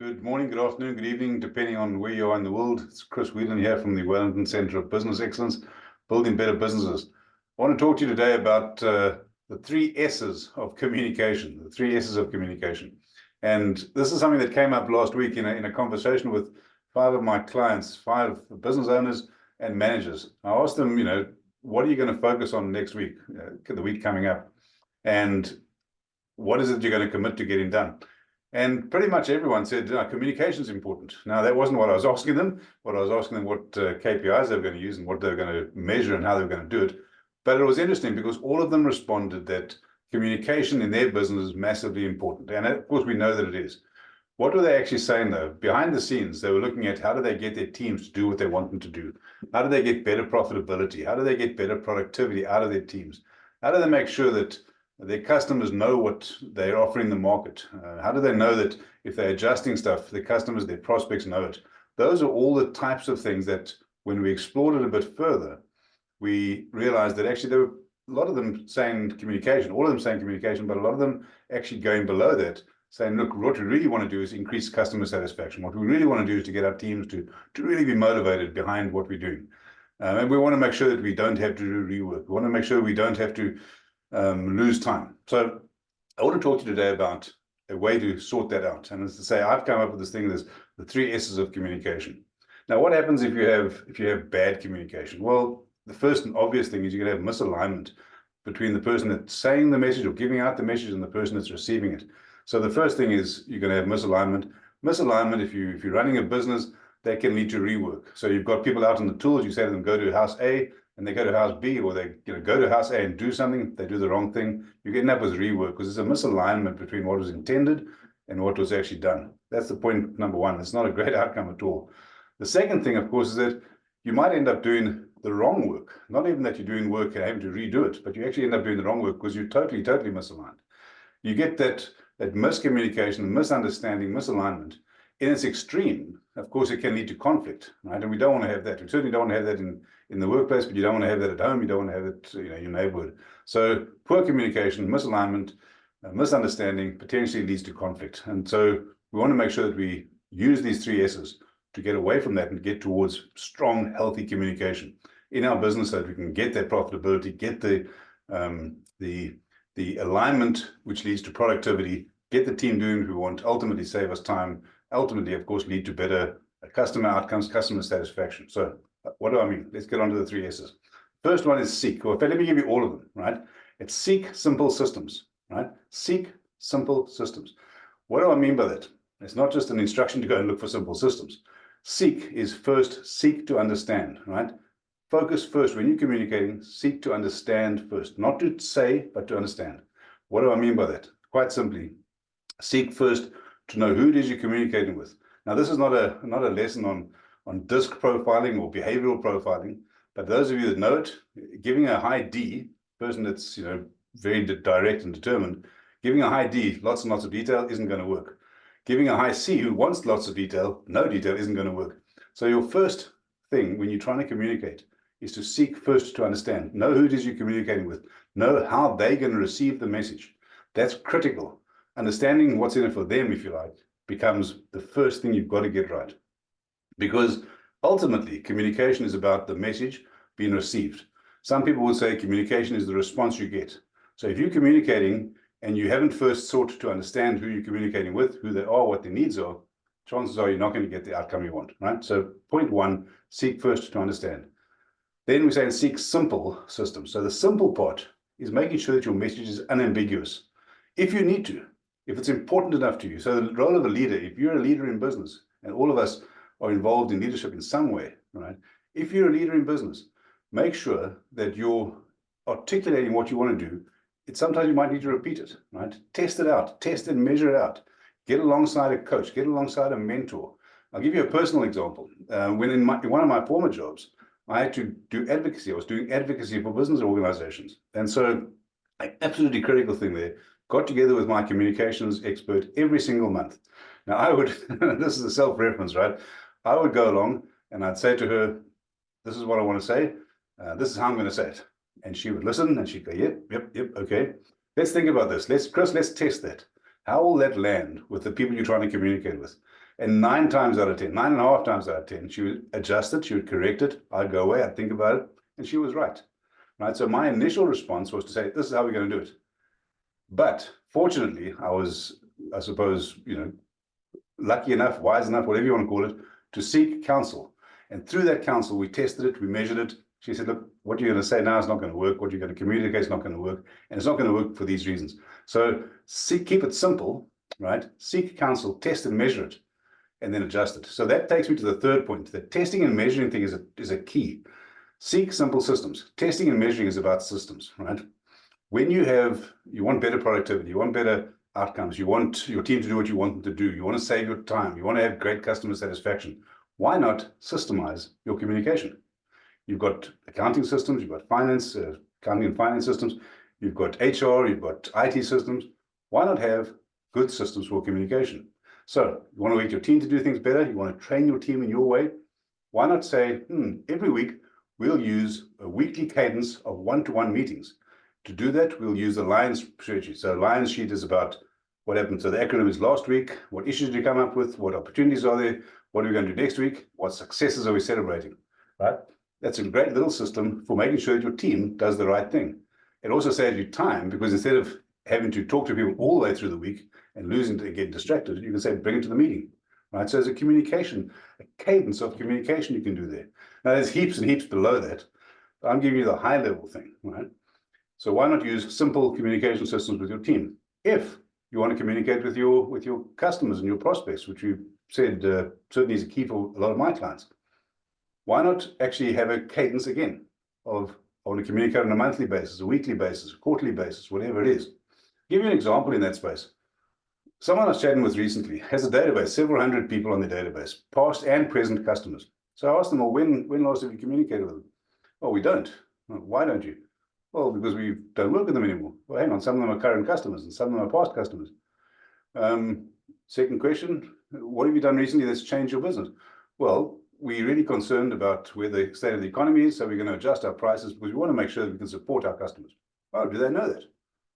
Good morning, good afternoon, good evening, depending on where you are in the world. It's Chris Whelan here from the Wellington Centre of Business Excellence, building better businesses. I want to talk to you today about the 3S's of communication, the 3S's of communication. And this is something that came up last week in a conversation with 5 of my clients, 5 business owners and managers. I asked them, what are you going to focus on next week, the week coming up? And what is it you're going to commit to getting done? And pretty much everyone said communication is important. Now, that wasn't what I was asking them. What I was asking them what KPIs they were going to use and what they were going to measure and how they were going to do it. But it was interesting because all of them responded that communication in their business is massively important. And of course, we know that it is. What were they actually saying, though? Behind the scenes, they were looking at how do they get their teams to do what they want them to do? How do they get better profitability? How do they get better productivity out of their teams? How do they make sure that their customers know what they're offering the market? How do they know that if they're adjusting stuff, their customers, their prospects know it? Those are all the types of things that when we explored it a bit further, we realized that actually there were a lot of them saying communication, all of them saying communication, but a lot of them actually going below that, saying, look, what we really want to do is increase customer satisfaction. What we really want to do is to get our teams to really be motivated behind what we're doing. And we want to make sure that we don't have to do rework. We want to make sure we don't have to lose time. So I want to talk to you today about a way to sort that out. And as to say, I've come up with this thing, there's the 3S's of communication. Now, what happens if you have bad communication? Well, the first and obvious thing is you're going to have misalignment between the person that's saying the message or giving out the message and the person that's receiving it. So the first thing is you're going to have misalignment. Misalignment, if you're running a business, that can lead to rework. So you've got people out on the tools, you say to them, go to house A, and they go to house B, or they go to house A and do something, they do the wrong thing, you end up with rework because there's a misalignment between what was intended and what was actually done. That's the point number one. It's not a great outcome at all. The second thing, of course, is that you might end up doing the wrong work. Not even that you're doing work and having to redo it, but you actually end up doing the wrong work because you're totally misaligned. You get that miscommunication, misunderstanding, misalignment. In its extreme, of course, it can lead to conflict, right? And we don't want to have that. We certainly don't want to have that in the workplace, but you don't want to have that at home. You don't want to have it, in your neighborhood. So poor communication, misalignment, misunderstanding potentially leads to conflict. And so we want to make sure that we use these 3S's to get away from that and get towards strong, healthy communication in our business so that we can get that profitability, get the alignment, which leads to productivity, get the team doing what we want, ultimately save us time, ultimately, of course, lead to better customer outcomes, customer satisfaction. So what do I mean? Let's get on to the 3S's. First one is seek. Well, let me give you all of them, right? It's seek simple systems, right? Seek simple systems. What do I mean by that? It's not just an instruction to go and look for simple systems. Seek is first, seek to understand, right? Focus first. When you're communicating, seek to understand first. Not to say, but to understand. What do I mean by that? Quite simply, seek first to know who it is you're communicating with. Now, this is not a lesson on disc profiling or behavioral profiling, but those of you that know it, giving a high D, person that's very direct and determined, giving a high D, lots and lots of detail, isn't going to work. Giving a high C, who wants lots of detail, no detail, isn't going to work. So your first thing when you're trying to communicate is to seek first to understand. Know who it is you're communicating with. Know how they're going to receive the message. That's critical. Understanding what's in it for them, if you like, becomes the first thing you've got to get right. Because ultimately, communication is about the message being received. Some people will say communication is the response you get. So if you're communicating and you haven't first sought to understand who you're communicating with, who they are, what their needs are, chances are you're not going to get the outcome you want, right? So point one, seek first to understand. Then we say seek simple systems. So the simple part is making sure that your message is unambiguous. If you need to, if it's important enough to you. So the role of a leader, if you're a leader in business, and all of us are involved in leadership in some way, right? If you're a leader in business, make sure that you're articulating what you want to do. Sometimes you might need to repeat it, right? Test it out, test and measure it out. Get alongside a coach, get alongside a mentor. I'll give you a personal example. When in one of my former jobs, I had to do advocacy. I was doing advocacy for business organizations. And so an absolutely critical thing there, got together with my communications expert every single month. Now I would, this is a self-reference, right? I would go along and I'd say to her, this is what I want to say. This is how I'm going to say it. And she would listen and she'd go, yep, okay. Let's think about this. Chris, let's test that. How will that land with the people you're trying to communicate with? And 9 times out of 10, 9.5 times out of 10, she would adjust it, she would correct it, I'd go away, I'd think about it, and she was right. Right. So my initial response was to say, this is how we're going to do it. But fortunately, I was, I suppose, lucky enough, wise enough, whatever you want to call it, to seek counsel. And through that counsel, we tested it, we measured it. She said, look, what you're going to say now is not going to work. What you're going to communicate is not going to work. And it's not going to work for these reasons. So keep it simple, right? Seek counsel, test and measure it, and then adjust it. So that takes me to the third point. The testing and measuring thing is a key. Seek simple systems. Testing and measuring is about systems, right? When you want better productivity, you want better outcomes, you want your team to do what you want them to do, you want to save your time, you want to have great customer satisfaction, why not systemize your communication? You've got accounting systems, you've got finance, accounting and finance systems, you've got HR, you've got IT systems. Why not have good systems for communication? So you want to get your team to do things better, you want to train your team in your way. Why not say, every week we'll use a weekly cadence of one-to-one meetings. To do that, we'll use the Lions spreadsheet. So Lions sheet is about what happened. So the acronym is last week, what issues did you come up with, what opportunities are there, what are we going to do next week, what successes are we celebrating, right? That's a great little system for making sure that your team does the right thing. It also saves you time, because instead of having to talk to people all the way through the week and losing to get distracted, you can say, bring it to the meeting, right? So there's a communication, a cadence of communication you can do there. Now there's heaps and heaps below that. I'm giving you the high level thing, right? So why not use simple communication systems with your team? If you want to communicate with your customers and your prospects, which you said certainly is a key for a lot of my clients, why not actually have a cadence again of I want to communicate on a monthly basis, a weekly basis, a quarterly basis, whatever it is. I'll give you an example in that space. Someone I was chatting with recently has a database, several hundred people on the database, past and present customers. So I asked them, well, when last have you communicated with them? Oh, we don't. Why don't you? Well, because we don't work with them anymore. Well, hang on, some of them are current customers and some of them are past customers. Second question, what have you done recently that's changed your business? Well, we're really concerned about where the state of the economy is, so we're going to adjust our prices because we want to make sure that we can support our customers. Oh, do they know that?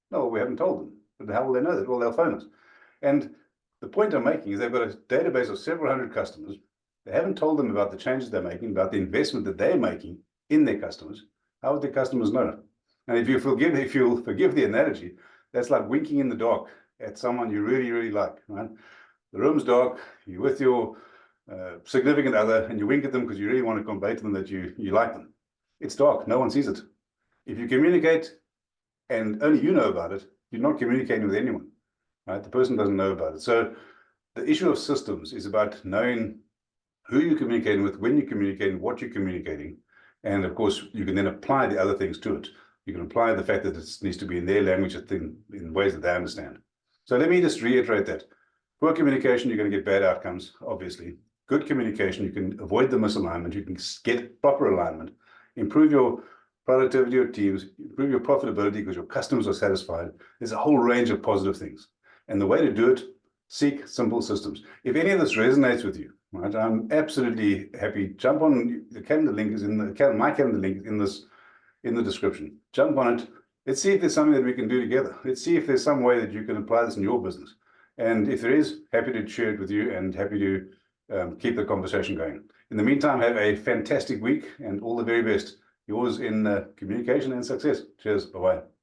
No, we haven't told them. But how will they know that? Well, they'll phone us. And the point I'm making is they've got a database of several hundred customers. They haven't told them about the changes they're making, about the investment that they're making in their customers. How would their customers know? And if you'll forgive the analogy, that's like winking in the dark at someone you really, really like, right? The room's dark, you're with your significant other, and you wink at them because you really want to convey to them that you like them. It's dark, no one sees it. If you communicate and only you know about it, you're not communicating with anyone, right? The person doesn't know about it. So the issue of systems is about knowing who you're communicating with, when you're communicating, what you're communicating. And of course, you can then apply the other things to it. You can apply the fact that it needs to be in their language in ways that they understand. So let me just reiterate that. Poor communication, you're going to get bad outcomes, obviously. Good communication, you can avoid the misalignment, you can get proper alignment, improve your productivity of teams, improve your profitability because your customers are satisfied. There's a whole range of positive things. And the way to do it, seek simple systems. If any of this resonates with you, right, I'm absolutely happy. Jump on the calendar link is in my calendar link is in the description. Jump on it. Let's see if there's something that we can do together. Let's see if there's some way that you can apply this in your business. And if there is, happy to share it with you and happy to keep the conversation going. In the meantime, have a fantastic week and all the very best. Yours in communication and success. Cheers. Bye-bye.